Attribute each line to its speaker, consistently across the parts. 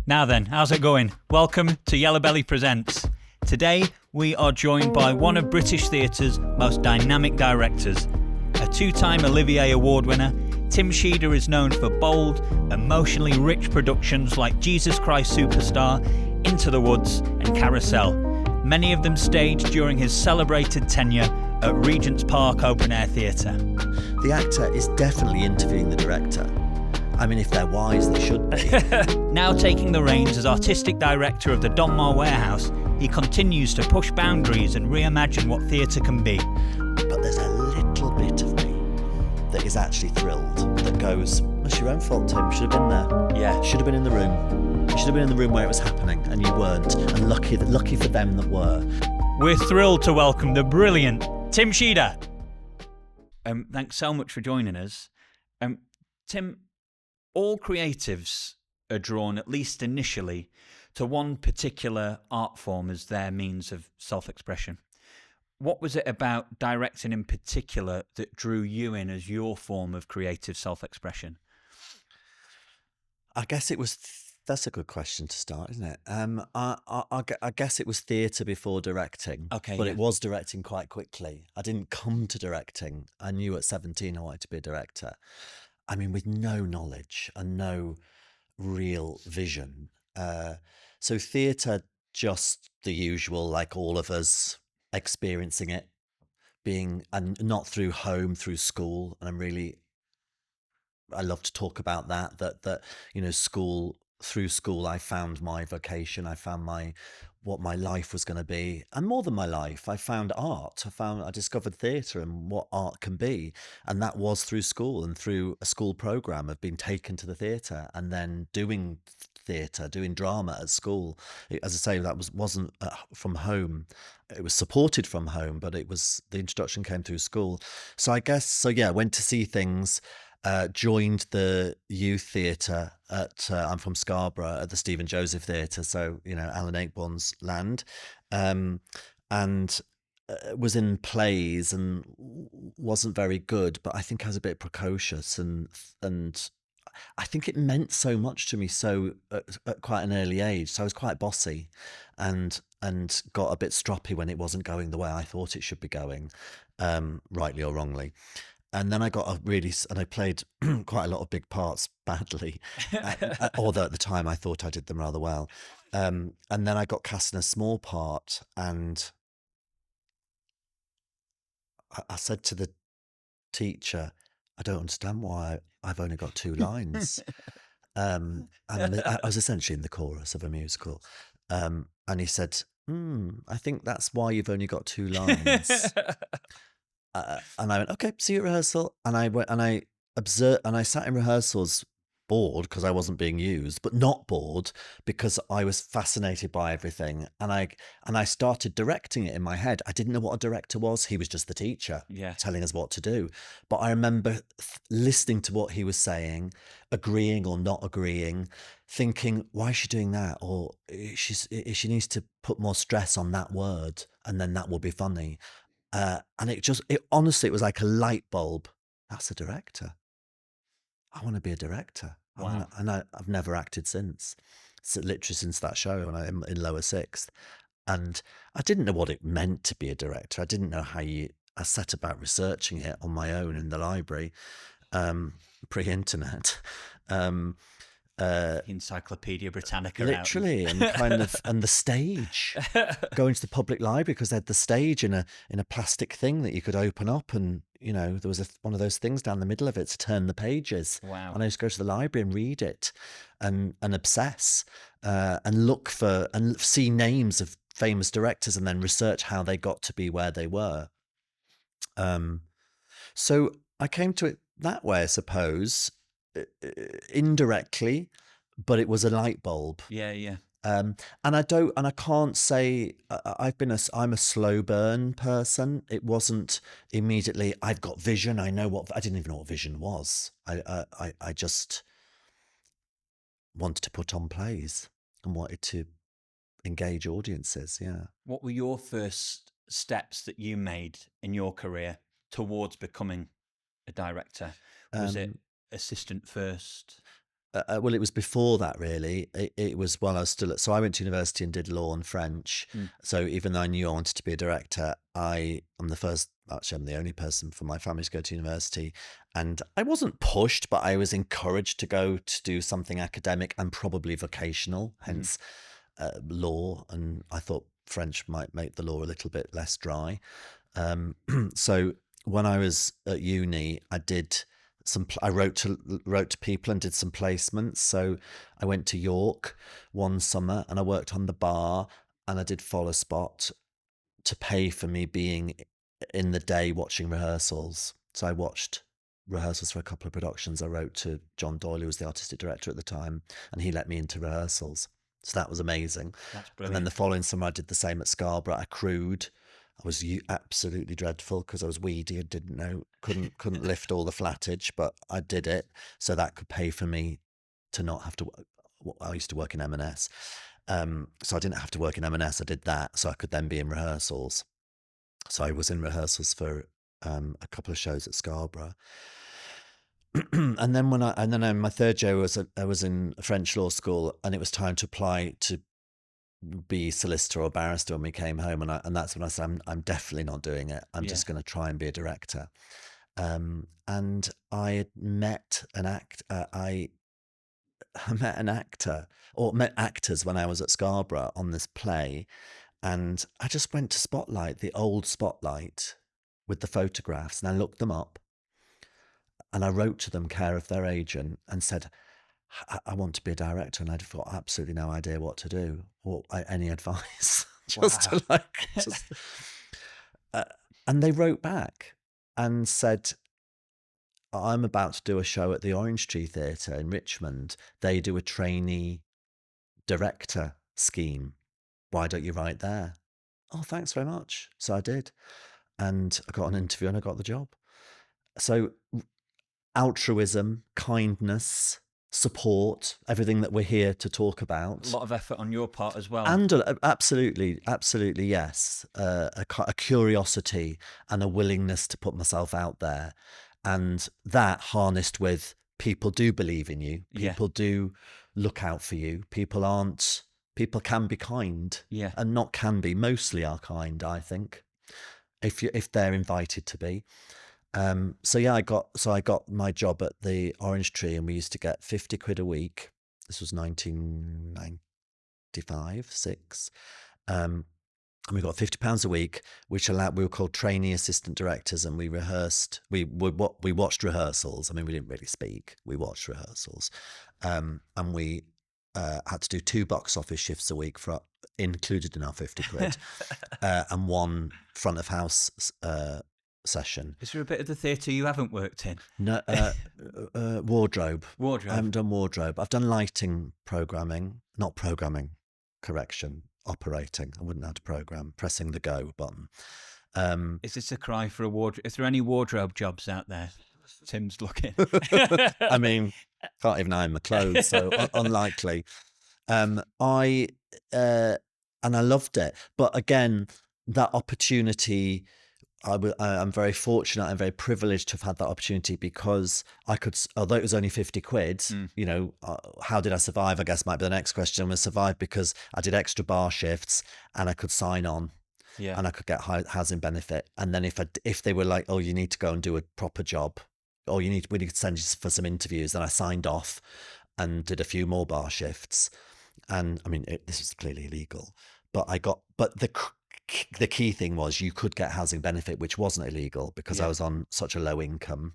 Speaker 1: Now then, how's it going? Welcome to Yellowbelly Presents. Today, we are joined by one of British theatre's most dynamic directors. A two-time Olivier Award winner, Tim Sheader is known for bold, emotionally rich productions like Jesus Christ Superstar, Into the Woods and Carousel. Many of them staged during his celebrated tenure at Regent's Park Open Air Theatre.
Speaker 2: The actor is definitely interviewing the director. I mean, if they're wise, they should be.
Speaker 1: Now taking the reins as artistic director of the Donmar Warehouse, he continues to push boundaries and reimagine what theatre can be.
Speaker 2: But there's a little bit of me that is actually thrilled, that goes, it's your own fault, Tim. Should have been there.
Speaker 1: Yeah.
Speaker 2: Should have been in the room. You should have been in the room where it was happening, and you weren't. And lucky for them that were.
Speaker 1: We're thrilled to welcome the brilliant Tim Sheader. Thanks so much for joining us. Tim, all creatives are drawn, at least initially, to one particular art form as their means of self-expression. What was it about directing in particular that drew you in as your form of creative self-expression?
Speaker 2: I guess it was... That's a good question to start, isn't it? I guess it was theatre before directing.
Speaker 1: Okay,
Speaker 2: but
Speaker 1: yeah.
Speaker 2: It was directing quite quickly. I didn't come to directing. I knew at 17 I wanted to be a director. I mean, with no knowledge and no real vision. So theatre, just the usual, like all of us, experiencing it, and not through home, through school. And I love to talk about that, school, through school, I found my vocation. I found what my life was going to be, and more than my life, I found art. I discovered theatre and what art can be, and that was through school and through a school program of being taken to the theatre and then doing theatre, doing drama at school. As I say, that wasn't from home. It was supported from home, but the introduction came through school. So I guess went to see things. Joined the youth theatre I'm from Scarborough, at the Stephen Joseph Theatre, so Alan Ayckbourn's land, and was in plays and wasn't very good, but I think I was a bit precocious, and I think it meant so much to me at quite an early age. So I was quite bossy, and got a bit stroppy when it wasn't going the way I thought it should be going, rightly or wrongly. And then I I played quite a lot of big parts badly, although at the time I thought I did them rather well. And then I got cast in a small part, and I said to the teacher, I don't understand why I've only got 2 lines. And I was essentially in the chorus of a musical. And he said, I think that's why you've only got 2 lines. And I went, okay, see you at rehearsal. And I went and I observed, and I sat in rehearsals bored because I wasn't being used, but not bored because I was fascinated by everything. And I started directing it in my head. I didn't know what a director was. He was just the teacher telling us what to do. But I remember listening to what he was saying, agreeing or not agreeing, thinking, why is she doing that? Or she needs to put more stress on that word, and then that will be funny. And honestly, it was like a light bulb. That's a director. I want to be a director.
Speaker 1: Wow.
Speaker 2: I've never acted since. So literally since that show when I'm in lower sixth. And I didn't know what it meant to be a director. I didn't know I set about researching it on my own in the library, pre-internet.
Speaker 1: Encyclopedia Britannica,
Speaker 2: literally, and and the stage, going to the public library, because they had the stage in a plastic thing that you could open up, and there was one of those things down the middle of it to turn the pages.
Speaker 1: Wow.
Speaker 2: And I used to go to the library and read it, and obsess, and look for and see names of famous directors, and then research how they got to be where they were. So I came to it that way, I suppose. Indirectly, but it was a light bulb.
Speaker 1: Yeah.
Speaker 2: And I can't say I'm a slow burn person. It wasn't immediately I've got vision. I didn't even know what vision was. I just wanted to put on plays and wanted to engage audiences. Yeah.
Speaker 1: What were your first steps that you made in your career towards becoming a director? Was it assistant first?
Speaker 2: Well, it was before that, really. It was while I was still so I went to university and did law and French. So even though I knew I wanted to be a director, I'm the only person from my family to go to university. And I wasn't pushed, but I was encouraged to go to do something academic and probably vocational, hence law. And I thought French might make the law a little bit less dry. So when I was at uni, I wrote to people and did some placements. So I went to York one summer and I worked on the bar and I did follow spot to pay for me being in the day watching rehearsals. So I watched rehearsals for a couple of productions. I wrote to John Doyle, who was the artistic director at the time, and he let me into rehearsals. So that was amazing.
Speaker 1: That's
Speaker 2: And
Speaker 1: brilliant.
Speaker 2: then the following summer I did the same at Scarborough. I crewed. I was absolutely dreadful because I was weedy and didn't know, couldn't lift all the flattage, but I did it so that could pay for me to not have to. I used to work in M&S, so I didn't have to work in M&S. I did that so I could then be in rehearsals. So I was in rehearsals for a couple of shows at Scarborough, and then my third year I was in French law school, and it was time to apply to be solicitor or barrister when we came home, and that's when I said I'm definitely not doing it. I'm just going to try and be a director. And I had met an I met an actor or met actors when I was at Scarborough on this play, and I just went to Spotlight, the old Spotlight, with the photographs, and I looked them up, and I wrote to them, care of their agent, and said, I want to be a director, and I'd got absolutely no idea what to do or any advice. And they wrote back and said, I'm about to do a show at the Orange Tree Theatre in Richmond. They do a trainee director scheme. Why don't you write there? Oh, thanks very much. So I did, and I got an interview and I got the job. So altruism, kindness, support, everything that we're here to talk about.
Speaker 1: A lot of effort on your part as well.
Speaker 2: And absolutely, yes. A curiosity and a willingness to put myself out there. And that harnessed with people do believe in you. People do look out for you. People can be kind.
Speaker 1: Yeah.
Speaker 2: And not can be, mostly are kind, I think, if they're invited to be. So I got my job at the Orange Tree, and we used to get 50 quid a week. This was 1995-6. And we got £50 a week, which we were called trainee assistant directors, and we rehearsed. We watched rehearsals. I mean, we didn't really speak. We watched rehearsals, and we had to do 2 box office shifts a week included in our 50 quid, and 1 front of house session.
Speaker 1: Is there a bit of the theatre you haven't worked in?
Speaker 2: No, wardrobe.
Speaker 1: I
Speaker 2: haven't done wardrobe. I've done lighting programming, not programming, operating. I wouldn't know how to program, pressing the go button.
Speaker 1: Is this a cry for a wardrobe? Is there any wardrobe jobs out there? Tim's looking.
Speaker 2: I mean, can't even iron my clothes, so unlikely. And I loved it. But again, that opportunity, I'm very fortunate and very privileged to have had that opportunity, because I could, although it was only 50 quid, how did I survive? I guess might be the next question. I survived because I did extra bar shifts and I could sign on, and I could get housing benefit. And then if they were like, oh, you need to go and do a proper job, or we need to send you for some interviews, then I signed off and did a few more bar shifts. And I mean, this was clearly illegal, but the key thing was you could get housing benefit, which wasn't illegal because I was on such a low income.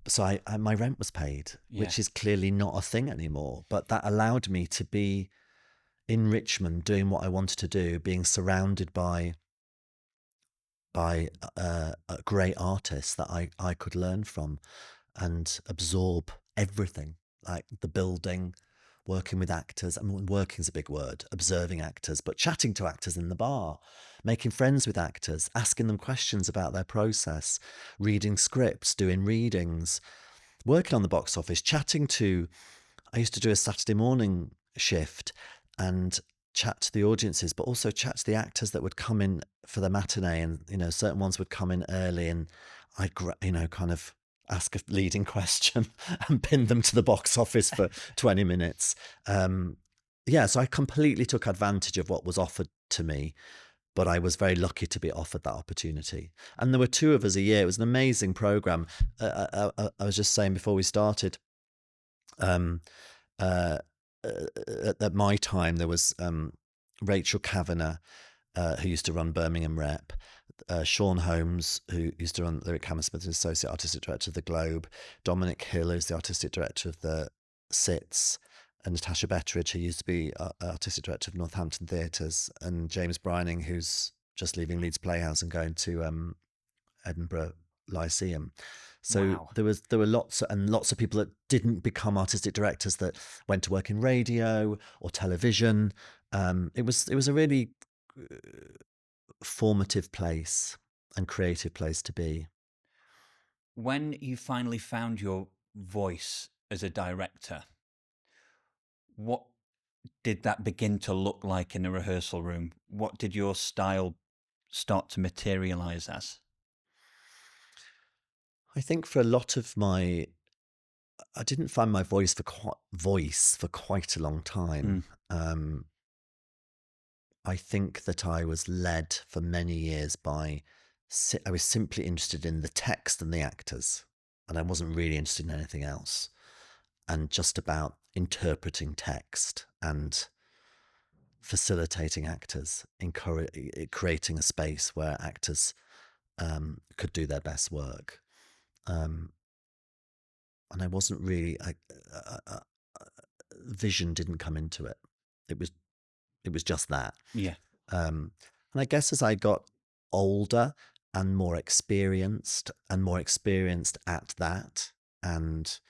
Speaker 2: So my rent was paid, which is clearly not a thing anymore. But that allowed me to be in Richmond doing what I wanted to do, being surrounded by great artists that I could learn from and absorb everything, like the building, working with actors. I mean, working's a big word, observing actors, but chatting to actors in the bar, making friends with actors, asking them questions about their process, reading scripts, doing readings, working on the box office, I used to do a Saturday morning shift and chat to the audiences, but also chat to the actors that would come in for the matinee. And, certain ones would come in early, and I'd ask a leading question and pin them to the box office for 20 minutes. So I completely took advantage of what was offered to me, but I was very lucky to be offered that opportunity. And there were 2 of us a year. It was an amazing program. I was just saying before we started, um, at my time, there was Rachel Kavanagh, who used to run Birmingham Rep, Sean Holmes, who used to run Lyric Hammersmith, Associate Artistic Director of the Globe, Dominic Hill, who's the Artistic Director of the SITS, and Natasha Betteridge, who used to be Artistic Director of Northampton Theatres, and James Brining, who's just leaving Leeds Playhouse and going to Edinburgh Lyceum. So
Speaker 1: Wow.
Speaker 2: there were lots of people that didn't become artistic directors that went to work in radio or television. It was a really formative place and creative place to be.
Speaker 1: When you finally found your voice as a director, what did that begin to look like in the rehearsal room? What did your style start to materialize as?
Speaker 2: I think for a lot of I didn't find my voice for quite a long time. I think that I was led for many years I was simply interested in the text and the actors, and I wasn't really interested in anything else, and just about interpreting text and facilitating actors, creating a space where actors could do their best work. And I wasn't really, vision didn't come into it. It was just that.
Speaker 1: Yeah.
Speaker 2: And I guess as I got older and more experienced at that, and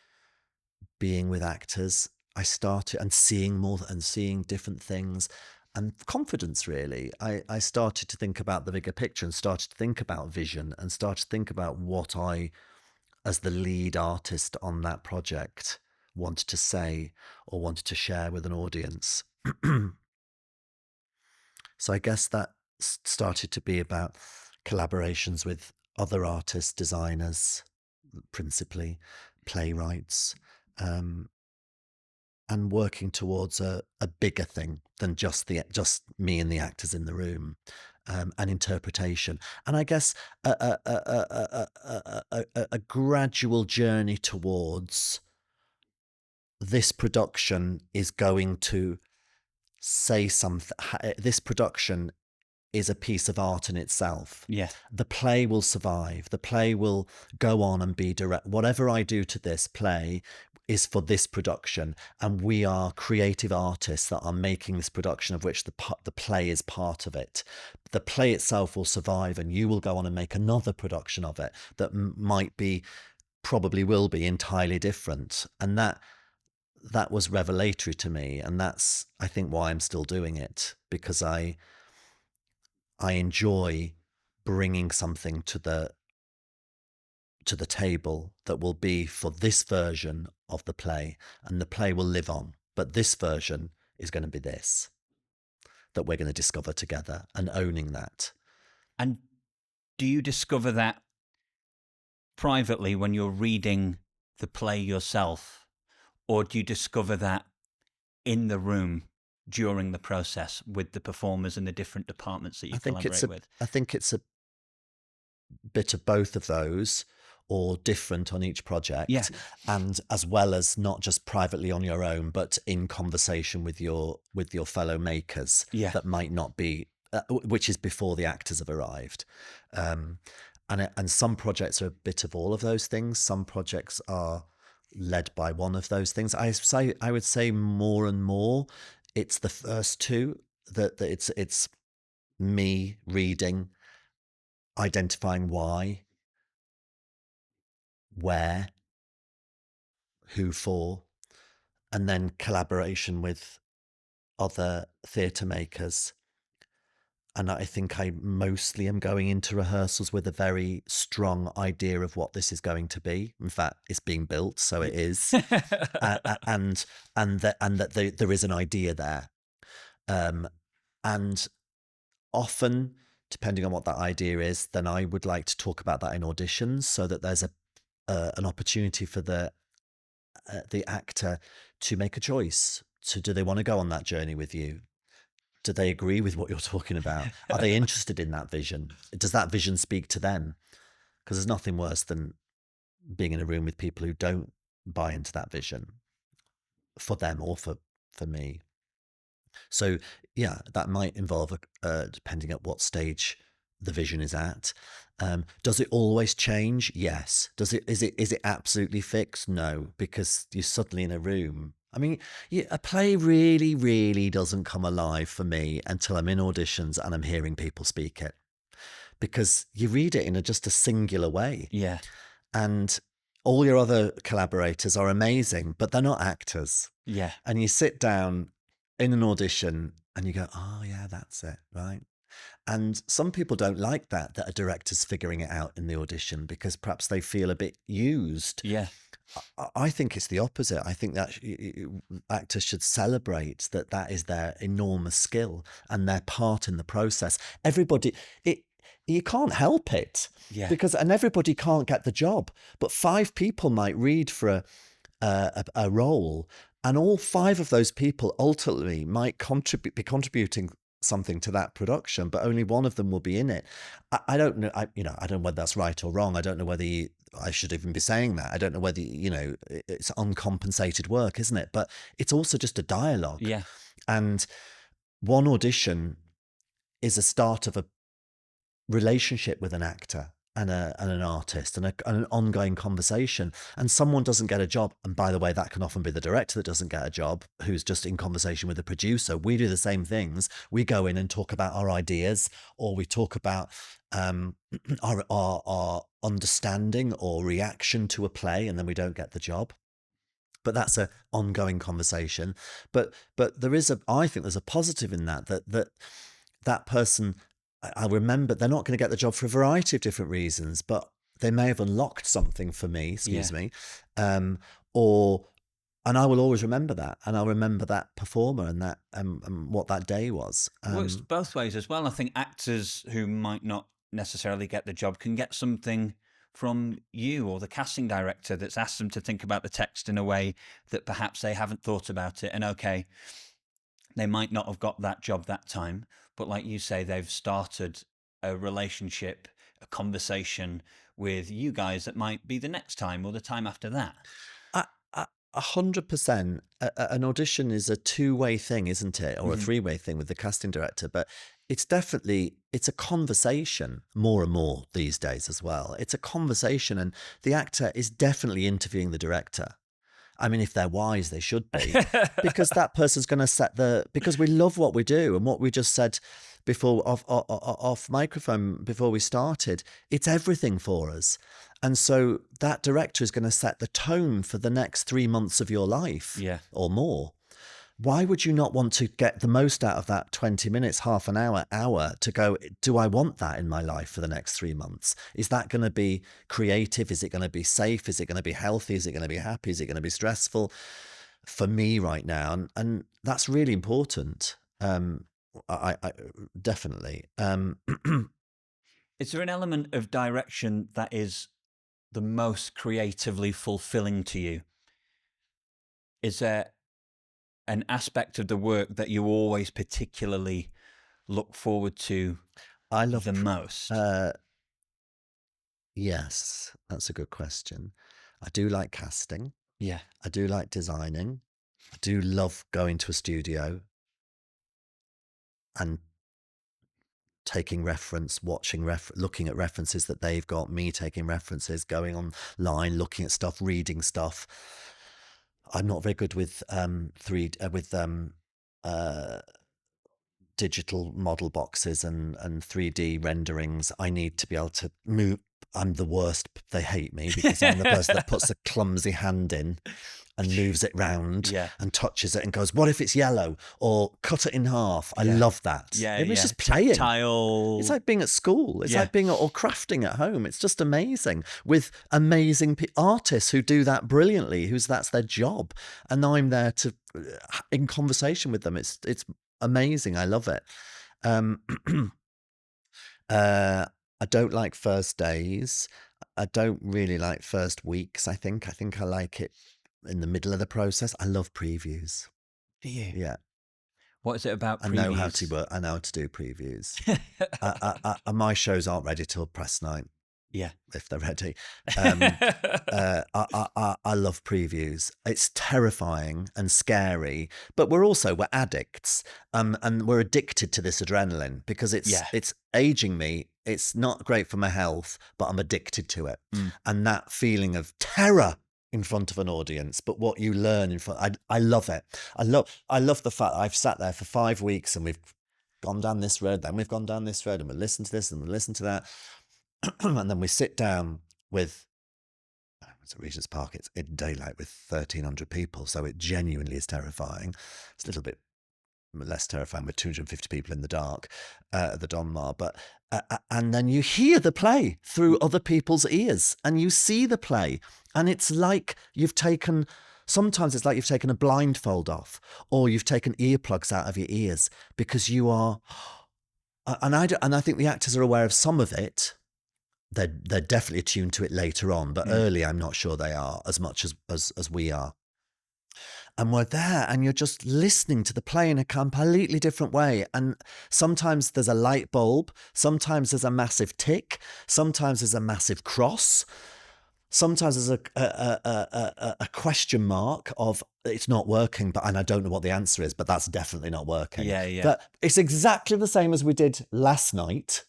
Speaker 2: being with actors, I started and seeing different things, and confidence, really. I started to think about the bigger picture and started to think about vision and started to think about what I, as the lead artist on that project, wanted to say or wanted to share with an audience. So I guess that started to be about collaborations with other artists, designers, principally playwrights, and working towards a bigger thing than just me and the actors in the room, and interpretation. And I guess a gradual journey towards this production is going to say something. This production is a piece of art in itself.
Speaker 1: Yeah.
Speaker 2: The play will survive. The play will go on and be direct. Whatever I do to this play is for this production, and we are creative artists that are making this production, of which the play is part of it. The play itself will survive, and you will go on and make another production of it that probably will be entirely different. And that was revelatory to me, and that's, I think, why I'm still doing it, because I enjoy bringing something to the table that will be for this version of the play, and the play will live on, but this version is going to be this that we're going to discover together, and owning that.
Speaker 1: And do you discover that privately when you're reading the play yourself, or do you discover that in the room during the process with the performers and the different departments that you collaborate with?
Speaker 2: I think it's a bit of both of those, or different on each project.
Speaker 1: Yeah.
Speaker 2: And as well as not just privately on your own, but in conversation with your fellow makers.
Speaker 1: Yeah.
Speaker 2: That might not be, which is before the actors have arrived. And some projects are a bit of all of those things. Some projects are led by one of those things. I would say more and more it's the first two, that it's me reading, identifying why, where, who for, and then collaboration with other theatre makers. And I think I mostly am going into rehearsals with a very strong idea of what this is going to be. In fact, it's being built, so it is, and that there is an idea there, and often, depending on what that idea is, then I would like to talk about that in auditions, so that there's an opportunity for the actor to make a choice. Do they want to go on that journey with you? Do they agree with what you're talking about? Are they interested in that vision? Does that vision speak to them? Because there's nothing worse than being in a room with people who don't buy into that vision for them or for me. So yeah, that might involve depending at what stage the vision is at. Does it always change? Yes. Is it absolutely fixed? No, because you're suddenly in a room. I mean, a play really, really doesn't come alive for me until I'm in auditions and I'm hearing people speak it, because you read it in just a singular way.
Speaker 1: Yeah.
Speaker 2: And all your other collaborators are amazing, but they're not actors.
Speaker 1: Yeah.
Speaker 2: And you sit down in an audition and you go, oh yeah, that's it, right? And some people don't like that a director's figuring it out in the audition, because perhaps they feel a bit used.
Speaker 1: Yeah.
Speaker 2: I think it's the opposite. I think that actors should celebrate that is their enormous skill and their part in the process. Everybody, you can't help it, because everybody can't get the job. But 5 people might read for a role, and all 5 of those people ultimately might be contributing something to that production, but only one of them will be in it. I don't know. I don't know whether that's right or wrong. I don't know whether I should even be saying that. I don't know whether, it's uncompensated work, isn't it? But it's also just a dialogue.
Speaker 1: Yeah.
Speaker 2: And one audition is a start of a relationship with an actor and an artist and an ongoing conversation. And someone doesn't get a job, and by the way, that can often be the director that doesn't get a job, who's just in conversation with the producer. We do the same things. We go in and talk about our ideas, or we talk about our understanding or reaction to a play, and then we don't get the job. But that's an ongoing conversation. But I think there's a positive in that person, I remember, they're not going to get the job for a variety of different reasons, but they may have unlocked something for me, and I will always remember that, and I'll remember that performer and that what that day was.
Speaker 1: Works both ways as well. I think actors who might not necessarily get the job can get something from you or the casting director that's asked them to think about the text in a way that perhaps they haven't thought about it. And okay, they might not have got that job that time, but like you say, they've started a relationship, a conversation with you guys that might be the next time or the time after that.
Speaker 2: 100%. An audition is a 2-way thing, isn't it? Or a 3-way thing with the casting director. But it's a conversation more and more these days as well. It's a conversation, and the actor is definitely interviewing the director. I mean, if they're wise, they should be, because that person's going to because we love what we do, and what we just said before off microphone before we started, it's everything for us. And so that director is going to set the tone for the next 3 months of your life, or more. Why would you not want to get the most out of that 20 minutes, half an hour to go, do I want that in my life for the next 3 months? Is that going to be creative? Is it going to be safe? Is it going to be healthy? Is it going to be happy? Is it going to be stressful for me right now? And that's really important. I definitely.
Speaker 1: Is there an element of direction that is the most creatively fulfilling to you? Is there an aspect of the work that you always particularly look forward to the most?
Speaker 2: Yes, that's a good question. I do like casting.
Speaker 1: Yeah.
Speaker 2: I do like designing. I do love going to a studio and taking looking at references that they've got, me taking references, going online, looking at stuff, reading stuff. I'm not very good with digital model boxes and 3D renderings. I need to be able to move. I'm the worst. They hate me because I'm the person that puts a clumsy hand in and moves it round and touches it and goes, what if it's yellow? Or cut it in half. I love that. It was just playing.
Speaker 1: Tactile.
Speaker 2: It's like being at school. It's like being or crafting at home. It's just amazing with amazing artists who do that brilliantly, that's their job. And I'm there in conversation with them. It's amazing. I love it. I don't like first days. I don't really like first weeks. I think I like it in the middle of the process. I love previews.
Speaker 1: Do you?
Speaker 2: Yeah,
Speaker 1: What is it about
Speaker 2: I know how
Speaker 1: previews?
Speaker 2: to work. I know how to do previews. My shows aren't ready till press night,
Speaker 1: Yeah.
Speaker 2: if they're ready. I love previews. It's terrifying and scary, but we're addicts, and we're addicted to this adrenaline because
Speaker 1: Yeah.
Speaker 2: it's aging me. It's not great for my health, but I'm addicted to it. And that feeling of terror in front of an audience, but what you learn in front, I love it. I love the fact that I've sat there for 5 weeks and we've gone down this road, then we've gone down this road, and we listen to this and we listen to that. And then we sit down with, it's at Regent's Park, it's in daylight with 1,300 people. So it genuinely is terrifying. It's a little bit less terrifying with 250 people in the dark at the Donmar. But, and then you hear the play through other people's ears and you see the play. And it's like sometimes it's like you've taken a blindfold off or you've taken earplugs out of your ears because you are, and I think the actors are aware of some of it. They're definitely attuned to it later on, but early I'm not sure they are as much as we are. And we're there and you're just listening to the play in a completely different way. And sometimes there's a light bulb, sometimes there's a massive tick, sometimes there's a massive cross, sometimes there's a question mark of it's not working, and I don't know what the answer is, but that's definitely not working.
Speaker 1: Yeah.
Speaker 2: But it's exactly the same as we did last night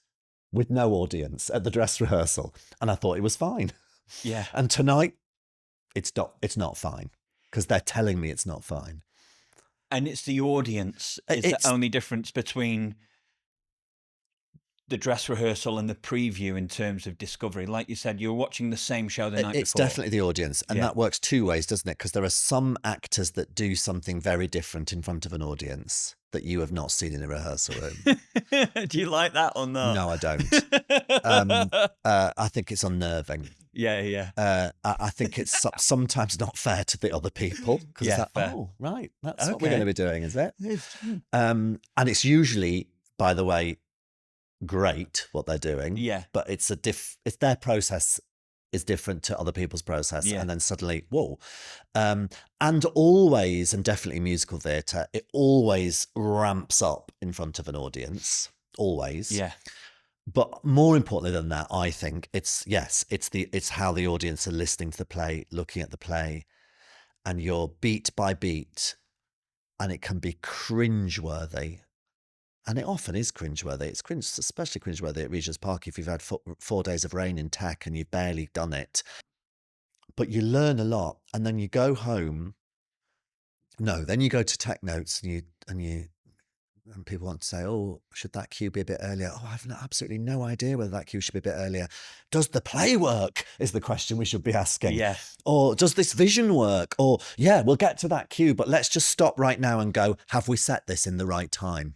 Speaker 2: with no audience at the dress rehearsal, and I thought it was fine.
Speaker 1: Yeah.
Speaker 2: And tonight, it's not fine because they're telling me it's not fine.
Speaker 1: And it's the audience is the only difference between the dress rehearsal and the preview in terms of discovery. Like you said, you're watching the same show the night before.
Speaker 2: It's definitely the audience, and that works 2 ways, doesn't it? Because there are some actors that do something very different in front of an audience that you have not seen in a rehearsal room.
Speaker 1: Do you like that or not?
Speaker 2: No, I don't. I think it's unnerving.
Speaker 1: Yeah.
Speaker 2: I think it's sometimes not fair to the other people because it's like, oh, right, that's what we're going to be doing, is it? And it's usually, by the way, great what they're doing.
Speaker 1: Yeah.
Speaker 2: But it's their process is different to other people's process, and then suddenly, whoa. And always, and definitely musical theatre, it always ramps up in front of an audience. Always.
Speaker 1: Yeah.
Speaker 2: But more importantly than that, I think it's how the audience are listening to the play, looking at the play, and you're beat by beat, and it can be cringeworthy. And it often is cringeworthy. It's especially cringeworthy at Regent's Park if you've had 4 days of rain in tech and you've barely done it. But you learn a lot, and then you go home. No, then you go to tech notes and people want to say, oh, should that cue be a bit earlier? Oh, I've absolutely no idea whether that cue should be a bit earlier. Does the play work is the question we should be asking.
Speaker 1: Yeah. Or
Speaker 2: does this vision work? Or, we'll get to that cue, but let's just stop right now and go, have we set this in the right time?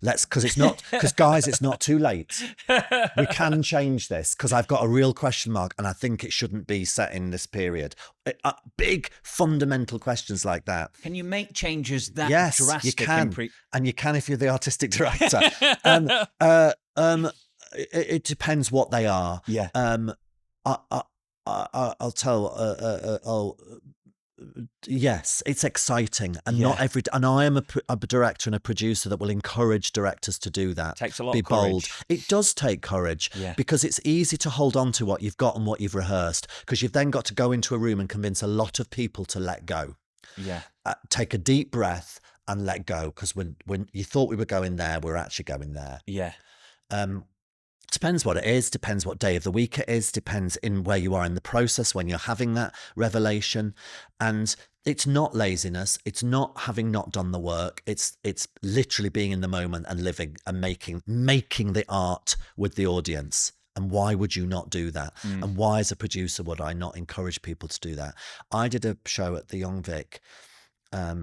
Speaker 2: Because guys, it's not too late. We can change this because I've got a real question mark and I think it shouldn't be set in this period. Big fundamental questions like that.
Speaker 1: Can you make changes that drastic?
Speaker 2: You can. And you can if you're the artistic director. It depends what they are.
Speaker 1: Yeah.
Speaker 2: I'll tell. Yes, it's exciting, and not every. And I am a director and a producer that will encourage directors to do that.
Speaker 1: Takes a lot
Speaker 2: of courage. Be bold. It does take courage, because it's easy to hold on to what you've got and what you've rehearsed, because you've then got to go into a room and convince a lot of people to let go.
Speaker 1: Yeah.
Speaker 2: Take a deep breath and let go, because when you thought we were going there, we're actually going there.
Speaker 1: Yeah.
Speaker 2: Depends what it is, depends what day of the week it is, depends in where you are in the process when you're having that revelation. And it's not laziness, it's not having not done the work, it's literally being in the moment and living and making the art with the audience. And why would you not do that? And why, as a producer, would I not encourage people to do that? I did a show at the Young Vic a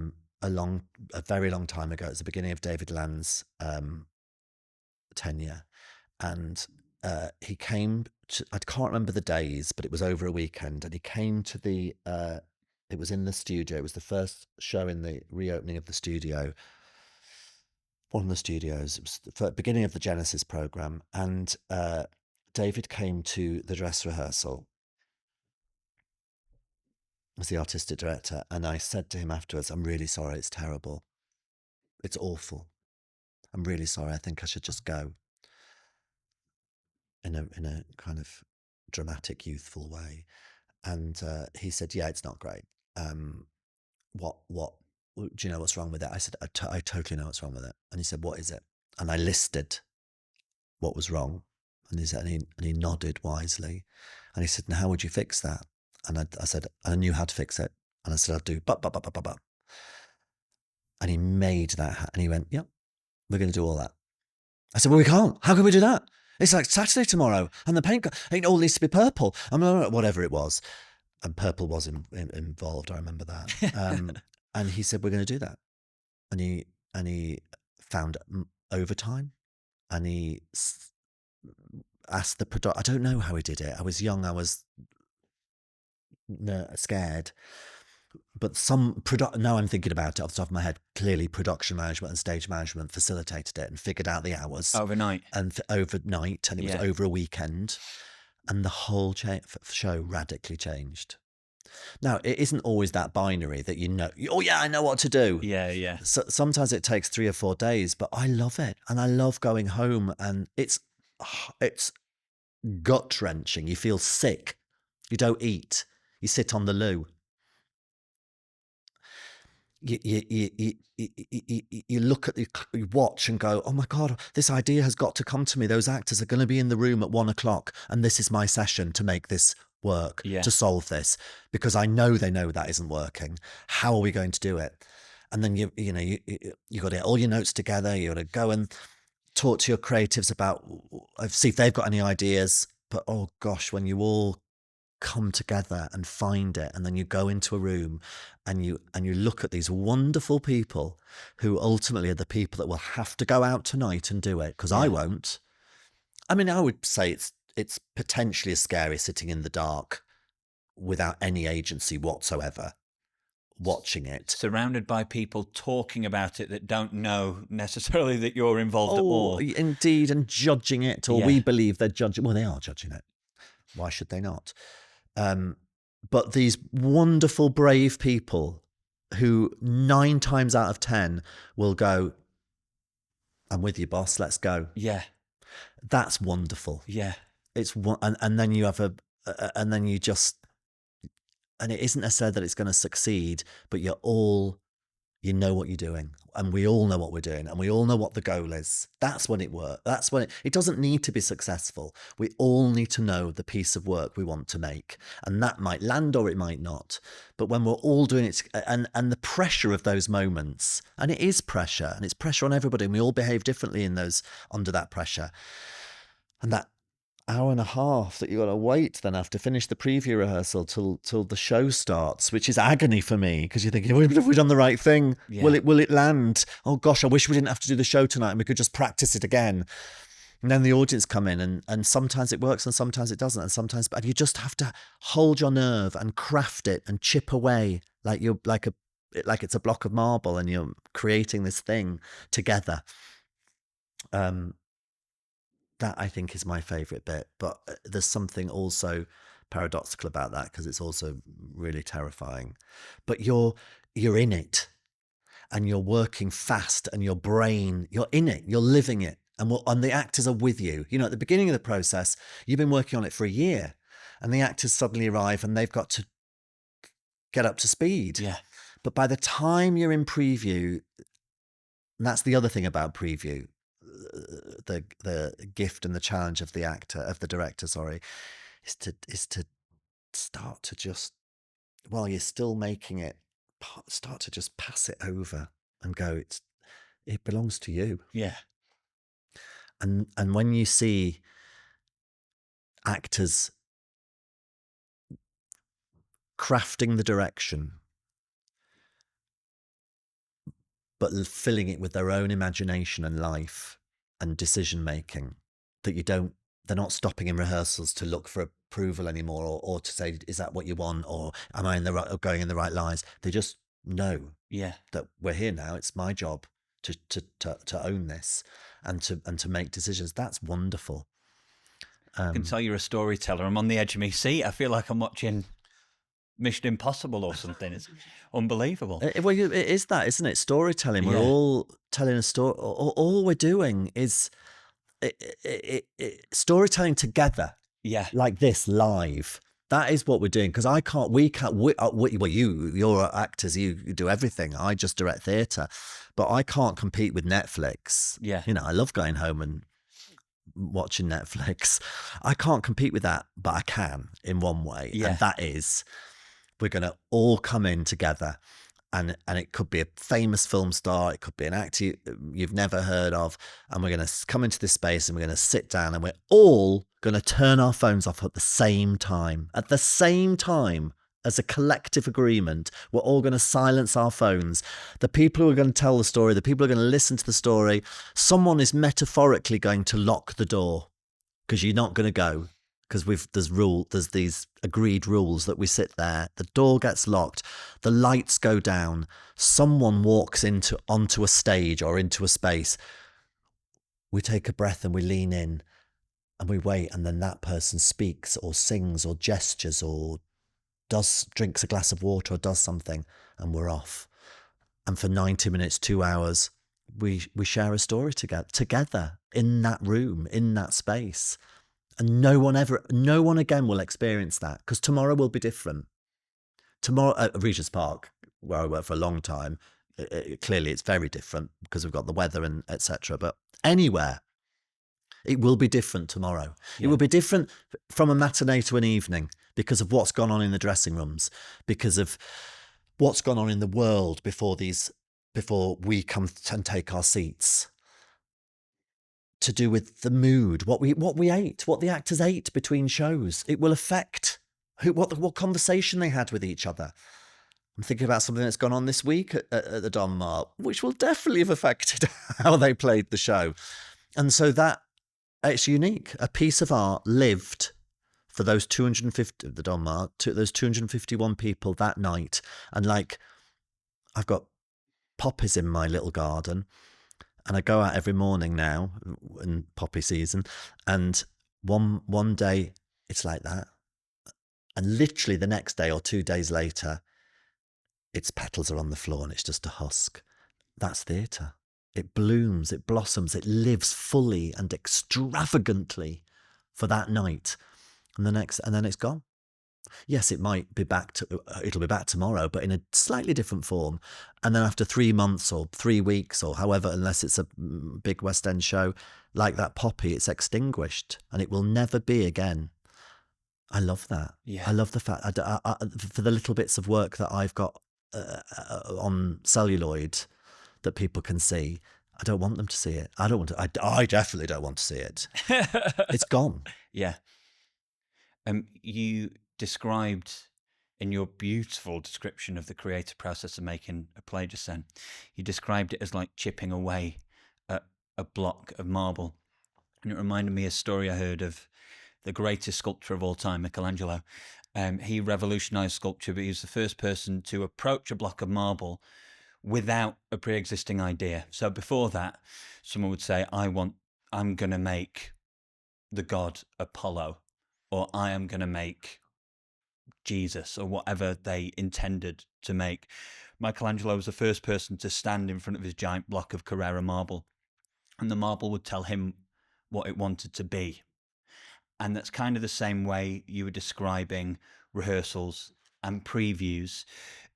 Speaker 2: very long time ago. It was the beginning of David Land's tenure. And he came to, I can't remember the days, but it was over a weekend, and he came to it was in the studio. It was the first show in the reopening of the studio, one of the studios. It was the beginning of the Genesis program, and David came to the dress rehearsal as the artistic director, and I said to him afterwards, I'm really sorry, it's terrible. It's awful. I'm really sorry, I think I should just go. In a kind of dramatic, youthful way. And he said, yeah, it's not great. What, do you know what's wrong with it? I said, I totally know what's wrong with it. And he said, what is it? And I listed what was wrong. And he said, and he nodded wisely. And he said, now how would you fix that? And I said, I knew how to fix it. And I said, I'll do but. And he made that, and he went, yep, we're going to do all that. I said, well, we can't. How can we do that? It's like Saturday tomorrow, and the paint, it all needs to be purple. I mean, whatever it was. And purple was involved, I remember that. And he said, we're going to do that. And he found overtime, and he asked the product. I don't know how he did it. I was young, I was scared. But now I'm thinking about it off the top of my head, clearly production management and stage management facilitated it and figured out the hours.
Speaker 1: Overnight.
Speaker 2: And overnight, and it was over a weekend. And the whole show radically changed. Now, it isn't always that binary that oh yeah, I know what to do.
Speaker 1: Yeah.
Speaker 2: So, sometimes it takes 3 or 4 days, but I love it. And I love going home, and it's gut-wrenching. You feel sick. You don't eat. You sit on the loo. You look at you watch and go, oh my God, this idea has got to come to me. Those actors are going to be in the room at 1 o'clock, and this is my session to make this work, to solve this, because I know they know that isn't working. How are we going to do it? And then you got to get all your notes together. You got to go and talk to your creatives about, see if they've got any ideas. But oh gosh, when you all come together and find it, and then you go into a room and you look at these wonderful people who ultimately are the people that will have to go out tonight and do it, because I won't. I mean, I would say it's potentially as scary sitting in the dark without any agency whatsoever, watching it,
Speaker 1: surrounded by people talking about it that don't know necessarily that you're involved at all.
Speaker 2: Indeed, and judging it, or we believe they're judging. Well, they are judging it. Why should they not? But these wonderful, brave people who 9 times out of 10 will go, I'm with you, boss, let's go.
Speaker 1: Yeah.
Speaker 2: That's wonderful.
Speaker 1: Yeah.
Speaker 2: It's and then you have and then you just, and it isn't necessarily that it's going to succeed, but you know what you're doing, and we all know what we're doing, and we all know what the goal is. That's when it works. That's when it doesn't need to be successful. We all need to know the piece of work we want to make, and that might land or it might not. But when we're all doing it, and the pressure of those moments, and it is pressure, and it's pressure on everybody, and we all behave differently under that pressure, and that hour and a half that you got to wait then after finish the preview rehearsal till the show starts, which is agony for me, because you're thinking, have we done the right thing? Yeah. Will it land? Oh gosh, I wish we didn't have to do the show tonight and we could just practice it again. And then the audience come in, and sometimes it works and sometimes it doesn't, and you just have to hold your nerve and craft it and chip away like it's a block of marble, and you're creating this thing together. That, I think, is my favourite bit. But there's something also paradoxical about that, because it's also really terrifying. But you're in it, and you're working fast, and your brain, you're in it, you're living it. And the actors are with you. At the beginning of the process, you've been working on it for a year, and the actors suddenly arrive and they've got to get up to speed.
Speaker 1: Yeah.
Speaker 2: But by the time you're in preview, and that's the other thing about preview, the gift and the challenge of the director, is to start to just, while you're still making it, start to just pass it over and go, it belongs to you.
Speaker 1: Yeah.
Speaker 2: And when you see actors crafting the direction, but filling it with their own imagination and life and decision making, that they're not stopping in rehearsals to look for approval anymore, or to say, is that what you want, or am I going in the right lines? They just know that we're here now. It's my job to own this and to make decisions. That's wonderful.
Speaker 1: I can tell you're a storyteller. I'm on the edge of my seat. I feel like I'm watching Mission Impossible or something. It's unbelievable.
Speaker 2: Well, it is that, isn't it? Storytelling. We're all telling a story. All we're doing is storytelling together.
Speaker 1: Yeah.
Speaker 2: Like this, live. That is what we're doing. Because you're actors, you do everything. I just direct theatre. But I can't compete with Netflix.
Speaker 1: Yeah.
Speaker 2: You know, I love going home and watching Netflix. I can't compete with that, but I can in one way.
Speaker 1: Yeah.
Speaker 2: And that is, we're going to all come in together. And it could be a famous film star, it could be an actor you've never heard of, and we're going to come into this space and we're going to sit down and we're all going to turn our phones off at the same time. At the same time, as a collective agreement, we're all going to silence our phones. The people who are going to tell the story, the people who are going to listen to the story, someone is metaphorically going to lock the door because you're not going to go. Because there's these agreed rules that we sit there. The door gets locked, the lights go down, someone walks onto a stage or into a space. We take a breath and we lean in and we wait, and then that person speaks or sings or gestures or drinks a glass of water or does something, and we're off. And for 90 minutes, 2 hours, we share a story together in that room, in that space. And no one again will experience that, because tomorrow will be different. Tomorrow at Regent's Park, where I worked for a long time, clearly it's very different because we've got the weather and etc. But anywhere, it will be different tomorrow. Yeah. It will be different from a matinee to an evening because of what's gone on in the dressing rooms, because of what's gone on in the world before we come and take our seats. To do with the mood, what we ate, what the actors ate between shows. It will affect what conversation they had with each other. I'm thinking about something that's gone on this week at the Don Mar, which will definitely have affected how they played the show. And so that it's unique. A piece of art lived for those 250 the Don Mar, those 251 people that night. And like, I've got poppies in my little garden. And I go out every morning now in poppy season, and one day it's like that. And literally the next day or 2 days later, its petals are on the floor and it's just a husk. That's theatre. It blooms, it blossoms, it lives fully and extravagantly for that night. And then it's gone. Yes, it'll be back tomorrow, but in a slightly different form. And then after 3 months or 3 weeks or however, unless it's a big West End show, like that poppy, it's extinguished and it will never be again. I love that. Yeah. I love the fact, for the little bits of work that I've got on celluloid that people can see, I don't want them to see it. I definitely don't want to see it. It's gone.
Speaker 1: Yeah. You described in your beautiful description of the creative process of making a play just then, you described it as like chipping away at a block of marble. And it reminded me of a story I heard of the greatest sculptor of all time, Michelangelo. He revolutionized sculpture, but he was the first person to approach a block of marble without a pre-existing idea. So before that, someone would say, I'm going to make the god Apollo, or I am going to make Jesus, or whatever they intended to make. Michelangelo was the first person to stand in front of his giant block of Carrara marble, and the marble would tell him what it wanted to be. And that's kind of the same way you were describing rehearsals and previews.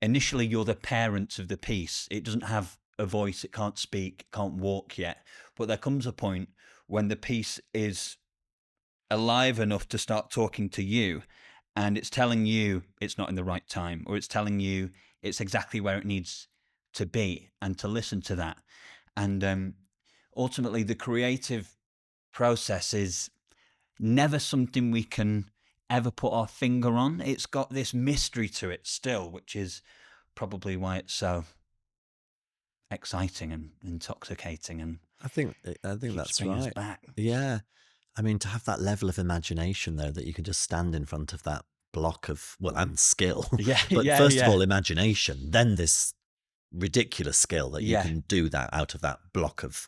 Speaker 1: Initially, you're the parent of the piece. It doesn't have a voice, it can't speak, it can't walk yet. But there comes a point when the piece is alive enough to start talking to you, and it's telling you it's not in the right time, or it's telling you it's exactly where it needs to be, and to listen to that. And ultimately, the creative process is never something we can ever put our finger on. It's got this mystery to it still, which is probably why it's so exciting and intoxicating. And
Speaker 2: I think that's right.
Speaker 1: Us back.
Speaker 2: Yeah. I mean, to have that level of imagination, though, that you can just stand in front of that block of, and skill. Yeah, but first of all, imagination, then this ridiculous skill that you can do that out of that block of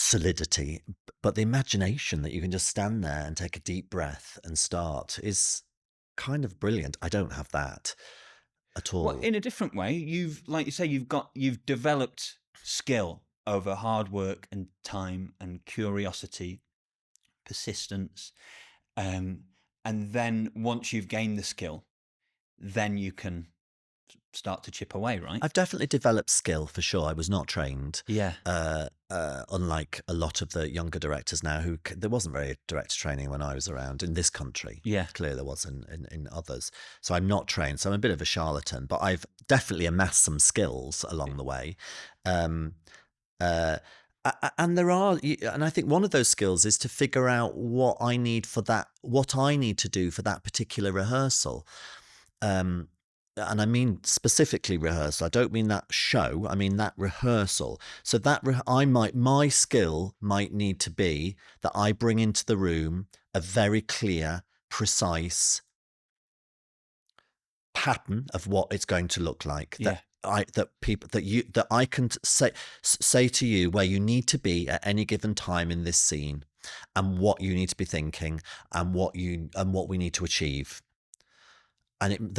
Speaker 2: solidity, but the imagination that you can just stand there and take a deep breath and start is kind of brilliant. I don't have that at all.
Speaker 1: Well, in a different way, like you say, you've developed skill over hard work and time and curiosity, persistence, and then once you've gained the skill, then you can start to chip away, right?
Speaker 2: I've definitely developed skill for sure. I was not trained.
Speaker 1: Yeah.
Speaker 2: Unlike a lot of the younger directors now, there wasn't very director training when I was around in this country.
Speaker 1: Yeah.
Speaker 2: Clearly there was in others. So I'm not trained. So I'm a bit of a charlatan, but I've definitely amassed some skills along the way. And I think one of those skills is to figure out what I need to do for that particular rehearsal. And I mean specifically rehearsal. I don't mean that show. I mean that rehearsal. So that my skill might need to be that I bring into the room a very clear, precise pattern of what it's going to look like.
Speaker 1: Yeah.
Speaker 2: That I can say to you where you need to be at any given time in this scene, and what you need to be thinking, and what we need to achieve. And it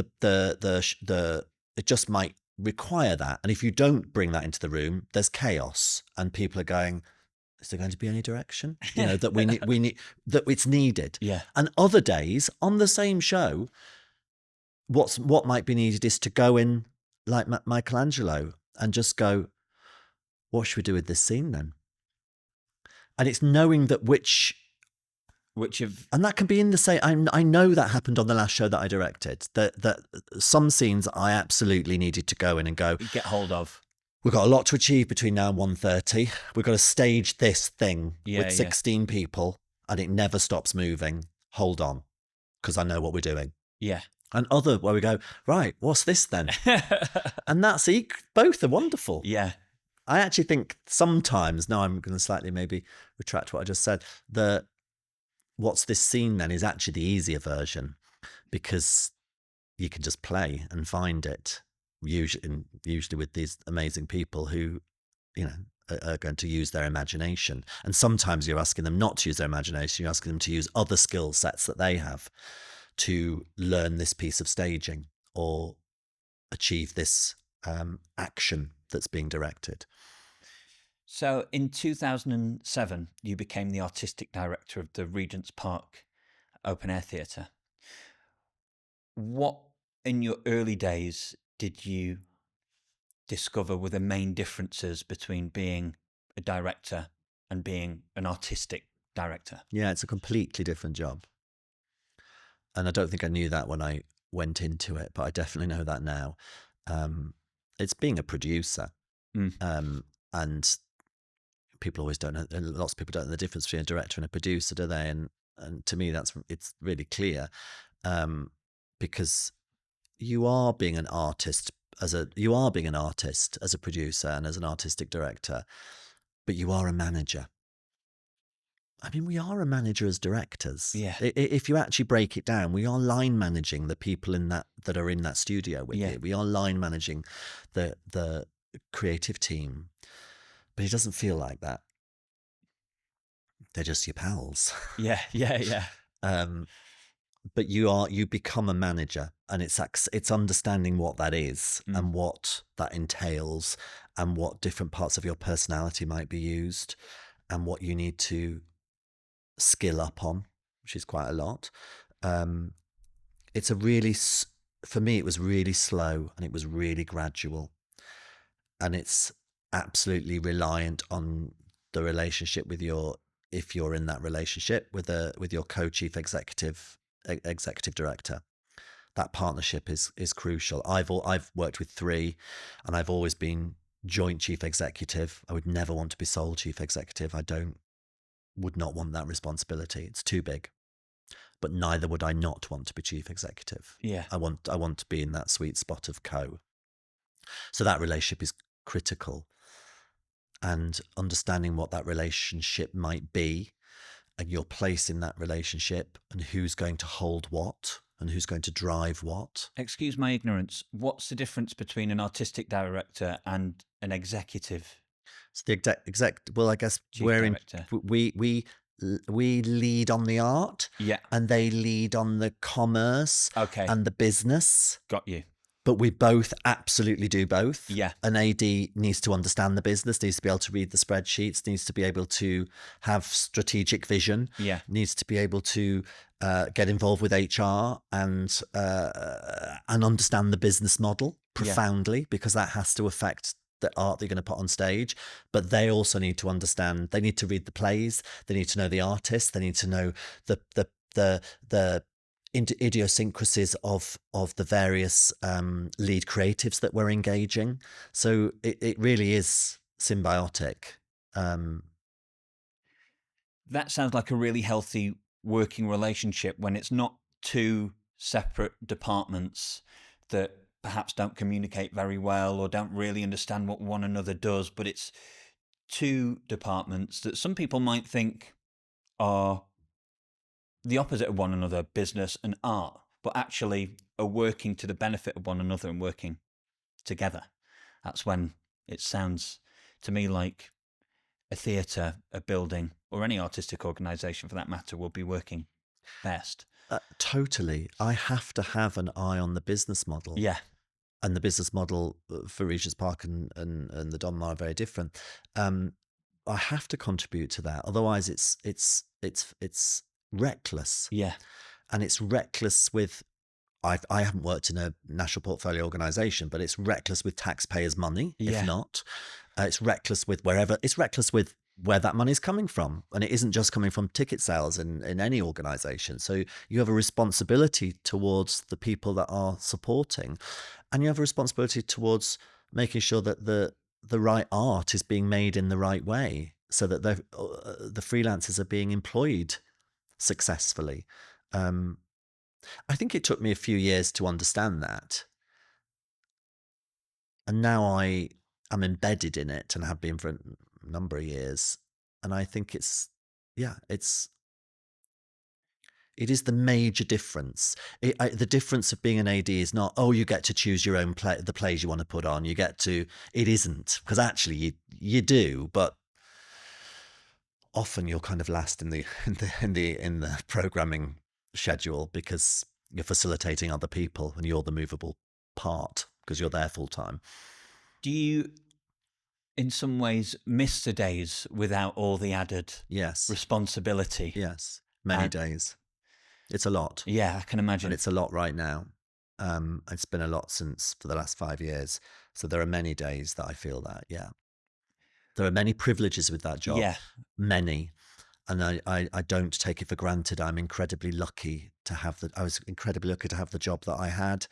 Speaker 2: just might require that. And if you don't bring that into the room, there's chaos, and people are going, is there going to be any direction? You know, that we need that it's needed.
Speaker 1: Yeah.
Speaker 2: And other days on the same show, what might be needed is to go in like Michelangelo and just go, what should we do with this scene then? And it's knowing that and that can be in the same. I know that happened on the last show that I directed. That some scenes I absolutely needed to go in and go,
Speaker 1: get hold of.
Speaker 2: We've got a lot to achieve between now and 1:30. We've got to stage this thing with 16 people, and it never stops moving. Hold on, because I know what we're doing.
Speaker 1: Yeah.
Speaker 2: And other where we go, right, what's this then? And that's both are wonderful.
Speaker 1: Yeah.
Speaker 2: I actually think sometimes, now I'm going to slightly maybe retract what I just said, that what's this scene then is actually the easier version, because you can just play and find it, usually with these amazing people who, you know, are going to use their imagination. And sometimes you're asking them not to use their imagination, you're asking them to use other skill sets that they have to learn this piece of staging or achieve this action that's being directed.
Speaker 1: So in 2007, you became the artistic director of the Regent's Park Open Air Theatre. What, in your early days, did you discover were the main differences between being a director and being an artistic director?
Speaker 2: Yeah, it's a completely different job. And I don't think I knew that when I went into it, but I definitely know that now. It's being a producer. And people always don't know, and lots of people don't know the difference between a director and a producer, do they? And to me, it's really clear, because you are being an artist as a producer and as an artistic director, but you are a manager. I mean, we are a manager as directors.
Speaker 1: Yeah.
Speaker 2: If you actually break it down, we are line managing the people that are in that studio with you. We are line managing the creative team. But it doesn't feel like that. They're just your pals.
Speaker 1: Yeah.
Speaker 2: But you become a manager, and it's understanding what that is and what that entails, and what different parts of your personality might be used, and what you need to skill up on, which is quite a lot. For me, it was really slow, and it was really gradual, and it's absolutely reliant on the relationship if you're in that relationship with your co-chief executive director. That partnership is crucial. I've worked with 3, and I've always been joint chief executive. I would never want to be sole chief executive. Would not want that responsibility. It's too big. But neither would I not want to be chief executive.
Speaker 1: Yeah.
Speaker 2: I want to be in that sweet spot of co. So that relationship is critical. And understanding what that relationship might be, and your place in that relationship, and who's going to hold what, and who's going to drive what.
Speaker 1: Excuse my ignorance. What's the difference between an artistic director and an executive
Speaker 2: So the well, I guess
Speaker 1: Chief director.
Speaker 2: we lead on the art,
Speaker 1: Yeah.
Speaker 2: and they lead on the commerce
Speaker 1: Okay.
Speaker 2: and the business.
Speaker 1: Got you.
Speaker 2: But we both absolutely do both.
Speaker 1: Yeah.
Speaker 2: An AD needs to understand the business, needs to be able to read the spreadsheets, needs to be able to have strategic vision,
Speaker 1: Yeah.
Speaker 2: needs to be able to get involved with HR and understand the business model profoundly, because that has to affect the art they're going to put on stage. But they also need to understand, they need to read the plays, they need to know the artists, they need to know the idiosyncrasies of the various lead creatives that we're engaging. So it really is symbiotic.
Speaker 1: That sounds like a really healthy working relationship when it's not two separate departments that perhaps don't communicate very well or don't really understand what one another does, but it's two departments that some people might think are the opposite of one another, business and art, but actually are working to the benefit of one another and working together. That's when it sounds to me like a theatre, a building, or any artistic organisation for that matter will be working best.
Speaker 2: Totally. I have to have an eye on the business model.
Speaker 1: Yeah.
Speaker 2: And the business model for Regent's Park and the Donmar are very different. I have to contribute to that. Otherwise, it's reckless.
Speaker 1: Yeah.
Speaker 2: And it's reckless with, I haven't worked in a national portfolio organisation, but it's reckless with taxpayers' money, if not. It's reckless with it's reckless with where that money is coming from. And it isn't just coming from ticket sales in any organisation. So you have a responsibility towards the people that are supporting, and you have a responsibility towards making sure that the right art is being made in the right way, so that the freelancers are being employed successfully. I think it took me a few years to understand that. And now I am embedded in it and have been for a number of years. And I think it is the major difference. The difference of being an AD is not, oh, you get to choose your own the plays you want to put on. You get to, it isn't, because actually you do, but often you're kind of last in the programming schedule, because you're facilitating other people and you're the movable part because you're there full time.
Speaker 1: Do you, in some ways, miss the days without all the added responsibility?
Speaker 2: Yes, many days. It's a lot.
Speaker 1: Yeah, I can imagine.
Speaker 2: And it's a lot right now. It's been a lot for the last 5 years. So there are many days that I feel that, There are many privileges with that job.
Speaker 1: Yeah.
Speaker 2: Many. And I don't take it for granted. I'm incredibly lucky to have I was incredibly lucky to have the job that I had.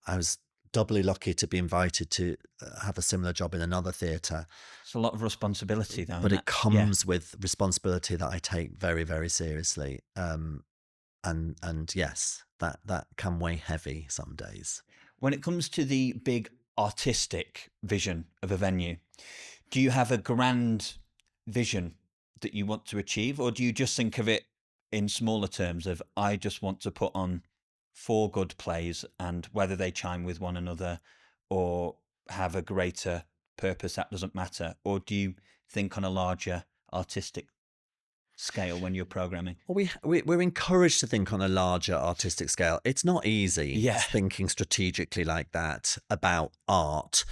Speaker 2: I was doubly lucky to be invited to have a similar job in another theatre.
Speaker 1: It's a lot of responsibility, though.
Speaker 2: But it comes with responsibility that I take very, very seriously. And yes, that can weigh heavy some days.
Speaker 1: When it comes to the big artistic vision of a venue, do you have a grand vision that you want to achieve, or do you just think of it in smaller terms of, I just want to put on 4 good plays, and whether they chime with one another or have a greater purpose, that doesn't matter? Or do you think on a larger artistic scale when you're programming?
Speaker 2: Well, we're encouraged to think on a larger artistic scale. It's not easy thinking strategically like that about art,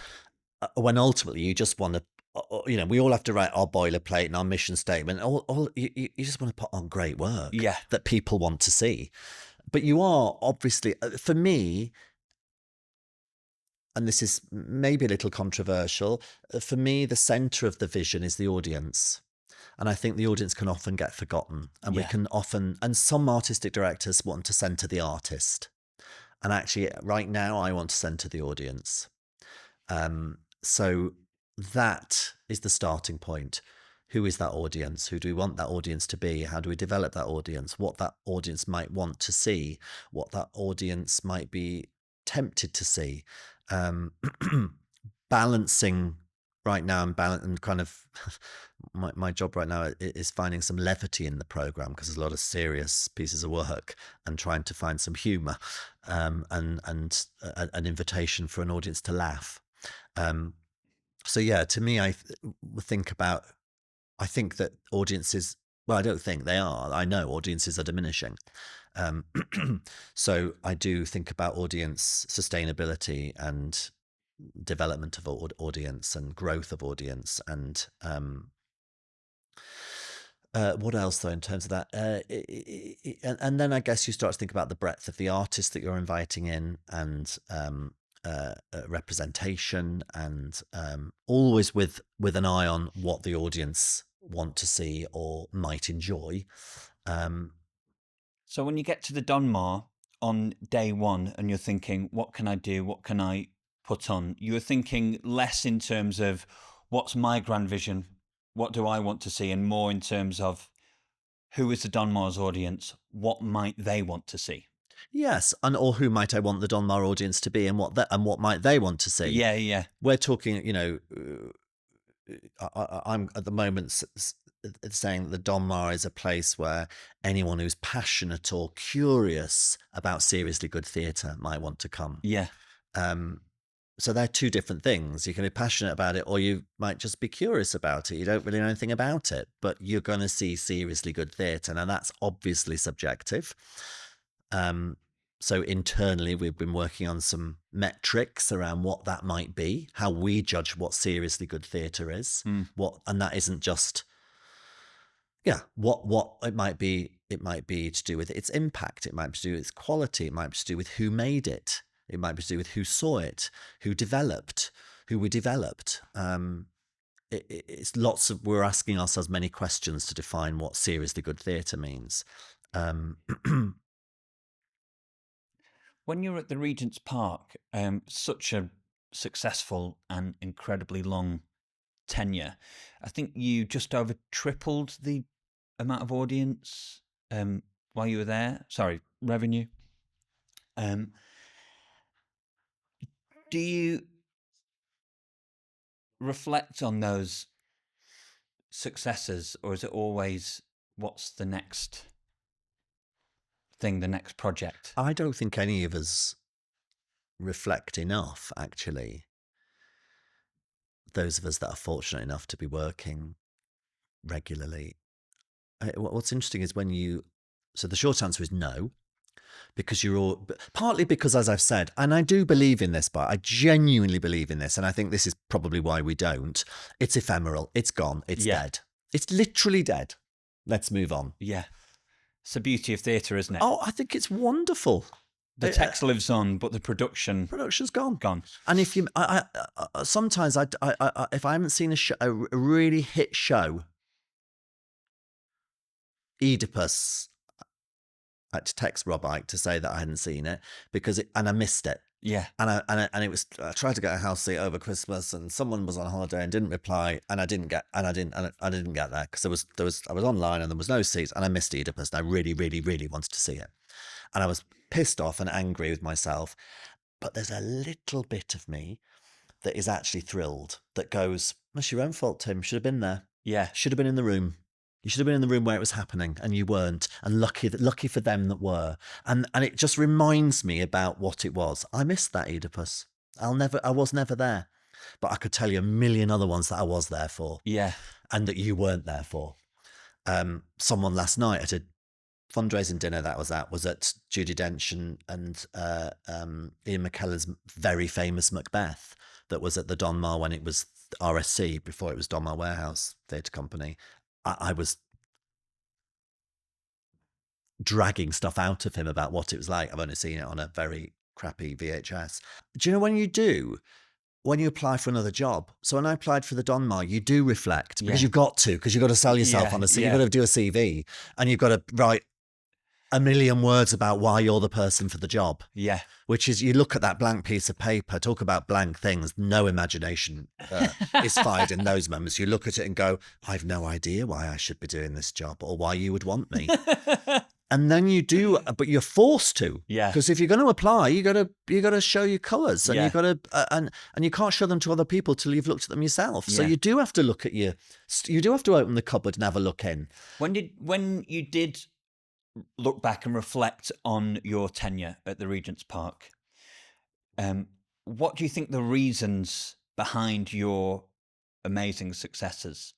Speaker 2: when ultimately you just want to, we all have to write our boilerplate and our mission statement. You just want to put on great work that people want to see. But you are obviously, for me, and this is maybe a little controversial, for me, the center of the vision is the audience. And I think the audience can often get forgotten. And we can often, and some artistic directors want to center the artist. And actually, right now, I want to center the audience. So that is the starting point. Who is that audience? Who do we want that audience to be? How do we develop that audience? What that audience might want to see? What that audience might be tempted to see? Balancing right now and kind of my job right now is finding some levity in the program, because there's a lot of serious pieces of work, and trying to find some humor and an invitation for an audience to laugh. So yeah, to me, think that audiences, well, I don't think they are. I know audiences are diminishing. Um, so I do think about audience sustainability and development of audience and growth of audience. And what else, though, in terms of that? And then I guess you start to think about the breadth of the artists that you're inviting in, and representation, and always with an eye on what the audience want to see or might enjoy.
Speaker 1: So when you get to the Donmar on day one and you're thinking, what can I do? What can I put on? You were thinking less in terms of what's my grand vision? What do I want to see? And more in terms of who is the Donmar's audience? What might they want to see?
Speaker 2: Yes, and or who might I want the Donmar audience to be, and what might they want to see?
Speaker 1: Yeah, yeah.
Speaker 2: We're talking, I'm at the moment saying that the Donmar is a place where anyone who's passionate or curious about seriously good theatre might want to come.
Speaker 1: Yeah.
Speaker 2: So they're two different things. You can be passionate about it, or you might just be curious about it. You don't really know anything about it, but you're going to see seriously good theatre, and that's obviously subjective. So internally, we've been working on some metrics around what that might be, how we judge what seriously good theatre is. And that isn't just, what it might be. It might be to do with its impact. It might be to do with its quality. It might be to do with who made it. It might be to do with who saw it, who we developed. It's lots of, we're asking ourselves many questions to define what seriously good theatre means.
Speaker 1: When you're at the Regent's Park, such a successful and incredibly long tenure, I think you just over tripled the amount of audience while you were there. Sorry, revenue. Do you reflect on those successes, or is it always what's the next thing, the next project?
Speaker 2: I don't think any of us reflect enough, actually. Those of us that are fortunate enough to be working regularly. What's interesting is so the short answer is no, because partly because, as I've said, and I do believe in this, but I genuinely believe in this, and I think this is probably why we don't. It's ephemeral. It's gone. It's dead. It's literally dead. Let's move on.
Speaker 1: Yeah. It's the beauty of theatre, isn't it?
Speaker 2: Oh, I think it's wonderful.
Speaker 1: The text lives on, but the production's
Speaker 2: gone.
Speaker 1: Gone.
Speaker 2: And if sometimes if I haven't seen a really hit show, Oedipus, I had to text Rob Ike to say that I hadn't seen it and I missed it.
Speaker 1: Yeah.
Speaker 2: And it was, I tried to get a house seat over Christmas, and someone was on holiday and didn't reply, and I didn't get there because I was online and there was no seats, and I missed Oedipus, and I really, really, really wanted to see it. And I was pissed off and angry with myself. But there's a little bit of me that is actually thrilled, that goes, "That's your own fault, Tim. Should have been there.
Speaker 1: Yeah.
Speaker 2: Should have been in the room. You should have been in the room where it was happening, and you weren't. And lucky for them that were. And it just reminds me about what it was. I missed that Oedipus. I was never there. But I could tell you a million other ones that I was there for.
Speaker 1: Yeah. And
Speaker 2: that you weren't there for. Someone last night at a fundraising dinner that was at Judi Dench and Ian McKellen's very famous Macbeth that was at the Donmar when it was RSC, before it was Donmar Warehouse Theatre Company. I was dragging stuff out of him about what it was like. I've only seen it on a very crappy VHS. Do you know when you apply for another job? So when I applied for the Donmar, you do reflect, because you've got to sell yourself on a CV. You've got to do a CV, and you've got to write a million words about why you're the person for the job.
Speaker 1: Yeah.
Speaker 2: Which is, you look at that blank piece of paper, talk about blank things, no imagination is fired in those moments. You look at it and go, I've no idea why I should be doing this job or why you would want me. And then you do, but you're forced to.
Speaker 1: Yeah.
Speaker 2: Because if you're going to apply, you got to show your colours, and you got to, and you can't show them to other people till you've looked at them yourself. So you do have to look at you do have to open the cupboard and have a look in.
Speaker 1: When you did look back and reflect on your tenure at the Regent's Park, what do you think the reasons behind your amazing successes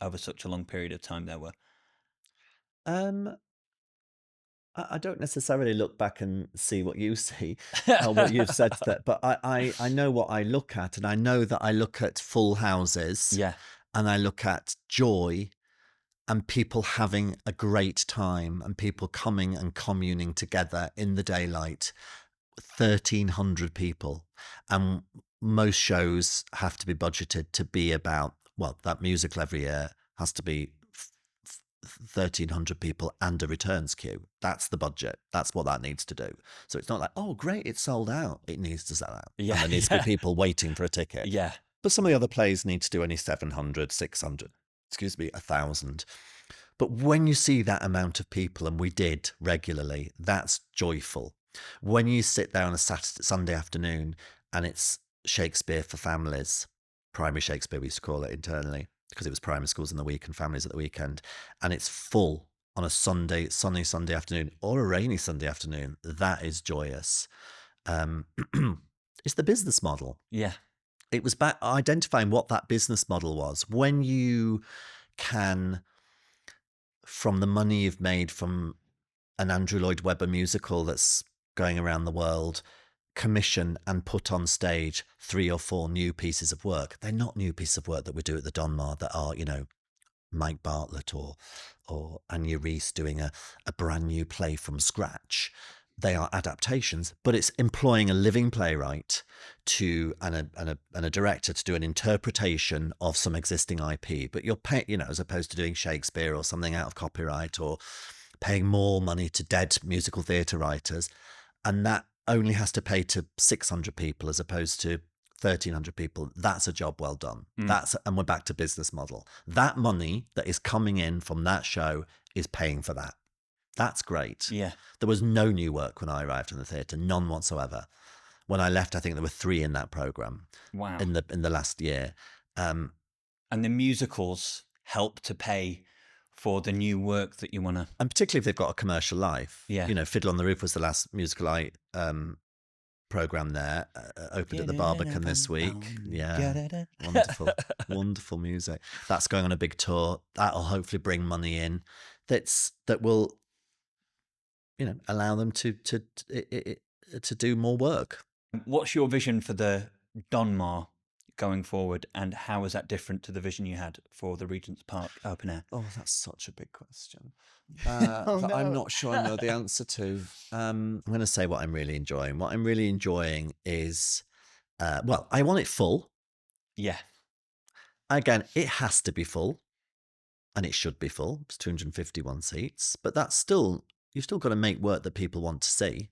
Speaker 1: over such a long period of time there were?
Speaker 2: Um, I don't necessarily look back and see what you see or what you've said there, but I know what I look at, and I know that I look at full houses
Speaker 1: Yeah.
Speaker 2: and I look at joy and people having a great time and people coming and communing together in the daylight. 1,300 people, and most shows have to be budgeted to be about, well, that musical every year has to be 1,300 people and a returns queue. That's the budget. That's what that needs to do. So it's not like, oh great, it's sold out. It needs to sell out.
Speaker 1: Yeah,
Speaker 2: And there needs to be people waiting for a ticket.
Speaker 1: Yeah.
Speaker 2: But some of the other plays need to do only 700, 600, 1,000. But when you see that amount of people, and we did regularly, that's joyful. When you sit there on a Sunday afternoon and it's Shakespeare for families, primary Shakespeare we used to call it internally, because it was primary schools in the week and families at the weekend, and it's full on a sunny Sunday afternoon or a rainy Sunday afternoon, that is joyous. It's the business model.
Speaker 1: Yeah.
Speaker 2: It was about identifying what that business model was. When you can, from the money you've made from an Andrew Lloyd Webber musical that's going around the world, commission and put on stage 3 or 4 new pieces of work. They're not new pieces of work that we do at the Donmar that are, Mike Bartlett or Anya Reese doing a brand new play from scratch. They are adaptations, but it's employing a living playwright and a director to do an interpretation of some existing IP. But you're paying, as opposed to doing Shakespeare or something out of copyright, or paying more money to dead musical theatre writers, and that only has to pay to 600 people as opposed to 1,300 people. That's a job well done. And we're back to business model. That money that is coming in from that show is paying for that. That's great.
Speaker 1: Yeah.
Speaker 2: There was no new work when I arrived in the theatre, none whatsoever. When I left, I think there were 3 in that programme.
Speaker 1: Wow.
Speaker 2: In the last year.
Speaker 1: And the musicals help to pay for the new work that you want to...
Speaker 2: And particularly if they've got a commercial life.
Speaker 1: Yeah.
Speaker 2: Fiddle on the Roof was the last musical I programme there, opened at the Barbican this week. Yeah, wonderful music. That's going on a big tour. That'll hopefully bring money in. That will, allow them to do more work.
Speaker 1: What's your vision for the Donmar going forward, and how is that different to the vision you had for the Regent's Park open air?
Speaker 2: Oh, that's such a big question. That I'm not sure I know the answer to. I'm going to say what I'm really enjoying. What I'm really enjoying is, I want it full.
Speaker 1: Yeah.
Speaker 2: Again, it has to be full, and it should be full. It's 251 seats, but you've still got to make work that people want to see.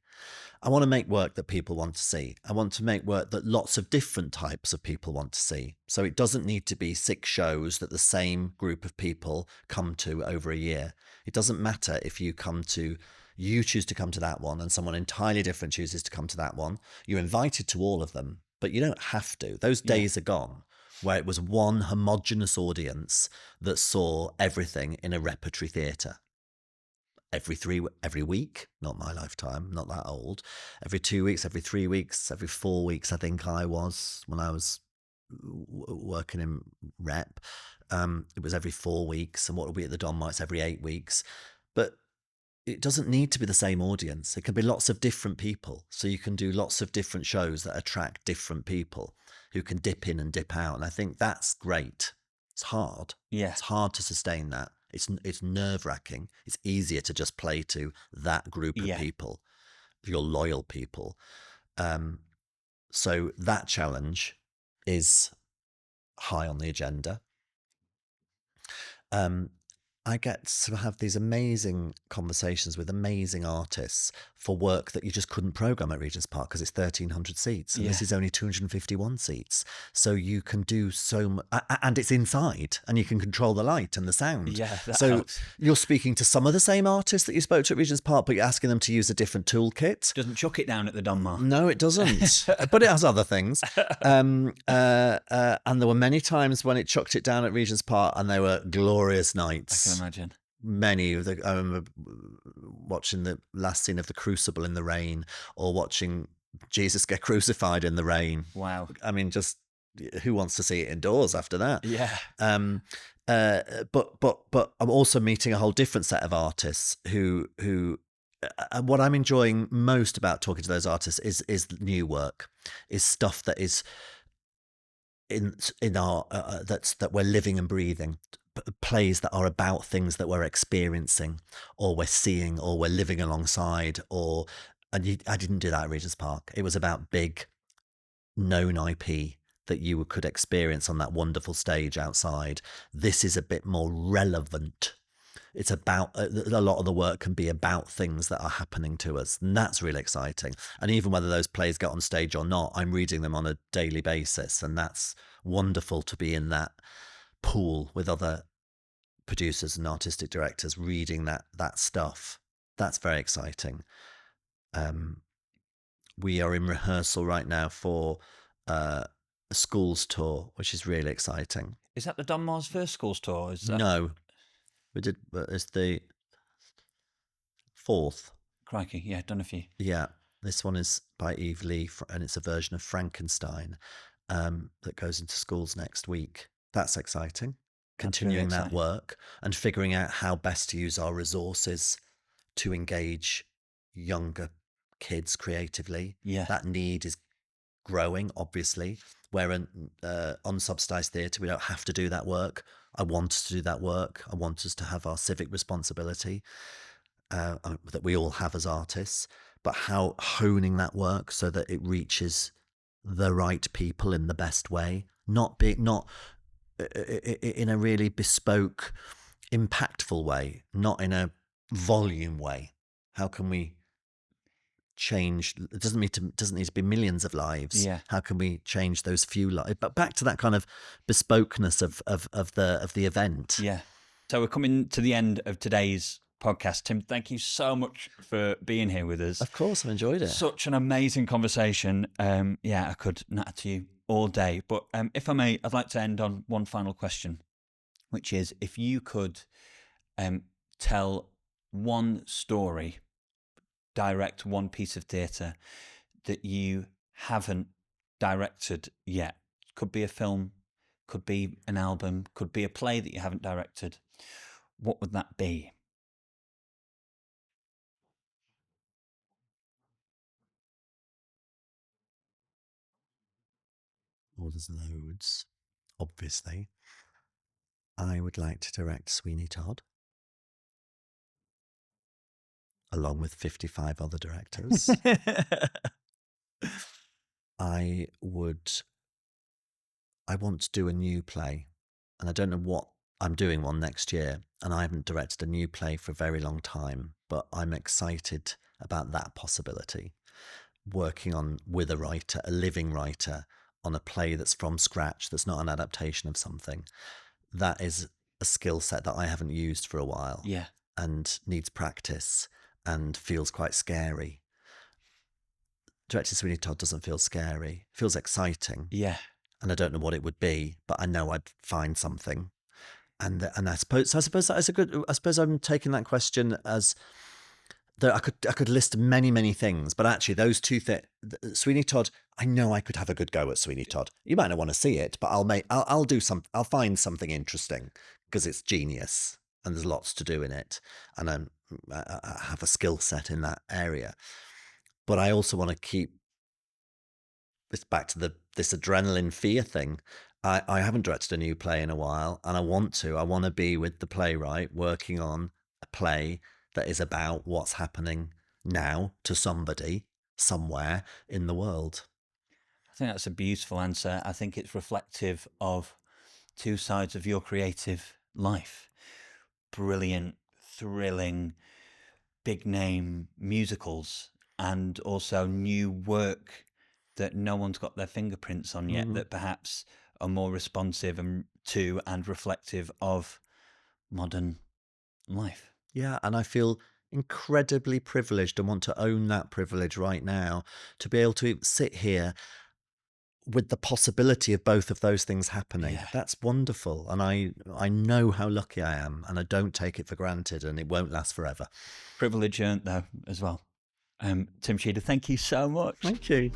Speaker 2: I want to make work that people want to see. I want to make work that lots of different types of people want to see. So it doesn't need to be 6 shows that the same group of people come to over a year. It doesn't matter if you choose to come to that one and someone entirely different chooses to come to that one. You're invited to all of them, but you don't have to. Those days are gone, where it was one homogenous audience that saw everything in a repertory theatre. Every week, not my lifetime, not that old. Every 2 weeks, every 3 weeks, every 4 weeks, I think I was, when I was working in rep. It was every 4 weeks, and what will be at the Donmar, it's every 8 weeks. But it doesn't need to be the same audience. It can be lots of different people. So you can do lots of different shows that attract different people who can dip in and dip out. And I think that's great. It's hard.
Speaker 1: Yeah.
Speaker 2: It's hard to sustain that. It's nerve-wracking. It's easier to just play to that group of people, your loyal people. So that challenge is high on the agenda. I get to have these amazing conversations with amazing artists for work that you just couldn't program at Regent's Park because it's 1,300 seats, and this is only 251 seats. So you can do so much, and it's inside, and you can control the light and the sound.
Speaker 1: Yeah, that
Speaker 2: so
Speaker 1: helps.
Speaker 2: You're speaking to some of the same artists that you spoke to at Regent's Park, but you're asking them to use a different toolkit.
Speaker 1: Doesn't chuck it down at the Donmar.
Speaker 2: No, it doesn't. But it has other things. And there were many times when it chucked it down at Regent's Park, and they were glorious nights.
Speaker 1: I can imagine.
Speaker 2: Many of I remember watching the last scene of The Crucible in the rain, or watching Jesus get crucified in the rain.
Speaker 1: Wow.
Speaker 2: I mean, just who wants to see it indoors after that?
Speaker 1: Yeah.
Speaker 2: But I'm also meeting a whole different set of artists who what I'm enjoying most about talking to those artists is new work, is stuff that is in our that we're living and breathing, plays that are about things that we're experiencing or we're seeing or we're living alongside. I didn't do that at Regent's Park. It was about big known IP that you could experience on that wonderful stage outside. This is a bit more relevant. It's about a lot of the work can be about things that are happening to us, and that's really exciting. And even whether those plays get on stage or not, I'm reading them on a daily basis, and that's wonderful to be in that pool with other producers and artistic directors reading that stuff. That's very exciting. We are in rehearsal right now for a schools tour, which is really exciting.
Speaker 1: Is that the Don Mars first schools tour? Is that...
Speaker 2: No, it's the 4th.
Speaker 1: Crikey, yeah, done a few.
Speaker 2: Yeah, this one is by Eve Lee, and it's a version of Frankenstein that goes into schools next week. That's exciting. Continuing that work and figuring out how best to use our resources to engage younger kids creatively.
Speaker 1: Yeah,
Speaker 2: that need is growing, obviously. Where on subsidised theatre, we don't have to do that work. I want us to do that work. I want us to have our civic responsibility that we all have as artists, but how honing that work so that it reaches the right people in the best way, not in a really bespoke, impactful way, not in a volume way. How can we change? It doesn't need to be millions of lives.
Speaker 1: Yeah.
Speaker 2: How can we change those few lives? But back to that kind of bespokeness of the event.
Speaker 1: Yeah. So we're coming to the end of today's podcast. Tim, thank you so much for being here with us.
Speaker 2: Of course, I've enjoyed it.
Speaker 1: Such an amazing conversation. I could natter to you all day. But if I may, I'd like to end on one final question, which is if you could tell one story, direct one piece of theatre that you haven't directed yet. Could be a film, could be an album, could be a play that you haven't directed. What would that be?
Speaker 2: Oh, there's loads, obviously. I would like to direct Sweeney Todd, along with 55 other directors. I want to do a new play, and I don't know what. I'm doing one next year, and I haven't directed a new play for a very long time, but I'm excited about that possibility. Working with a writer, a living writer, on a play that's from scratch, that's not an adaptation of something. That is a skill set that I haven't used for a while.
Speaker 1: Yeah.
Speaker 2: And needs practice and feels quite scary. Directing Sweeney Todd doesn't feel scary. It feels exciting.
Speaker 1: Yeah.
Speaker 2: And I don't know what it would be, but I know I'd find something. And I suppose that is a good. I suppose I'm taking that question as that I could list many things, but actually those two things, Sweeney Todd, I know I could have a good go at Sweeney Todd. You might not want to see it, but I'll find something interesting because it's genius and there's lots to do in it, and I have a skill set in that area. But I also want to keep this back to this adrenaline fear thing. I haven't directed a new play in a while, and I want to be with the playwright working on a play that is about what's happening now to somebody somewhere in the world.
Speaker 1: I think that's a beautiful answer. I think it's reflective of two sides of your creative life. Brilliant, thrilling, big name musicals, and also new work that no one's got their fingerprints on yet, that perhaps are more responsive to and reflective of modern life.
Speaker 2: Yeah, and I feel incredibly privileged and want to own that privilege right now to be able to sit here with the possibility of both of those things happening. Yeah. That's wonderful. And I know how lucky I am, and I don't take it for granted, and it won't last forever.
Speaker 1: Privilege earned, though, as well. Tim Sheader, thank you so much.
Speaker 2: Thank you.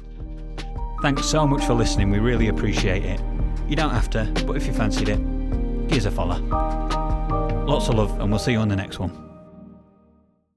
Speaker 1: Thanks so much for listening, we really appreciate it. You don't have to, but if you fancied it, give us a follow. Lots of love, and we'll see you on the next one.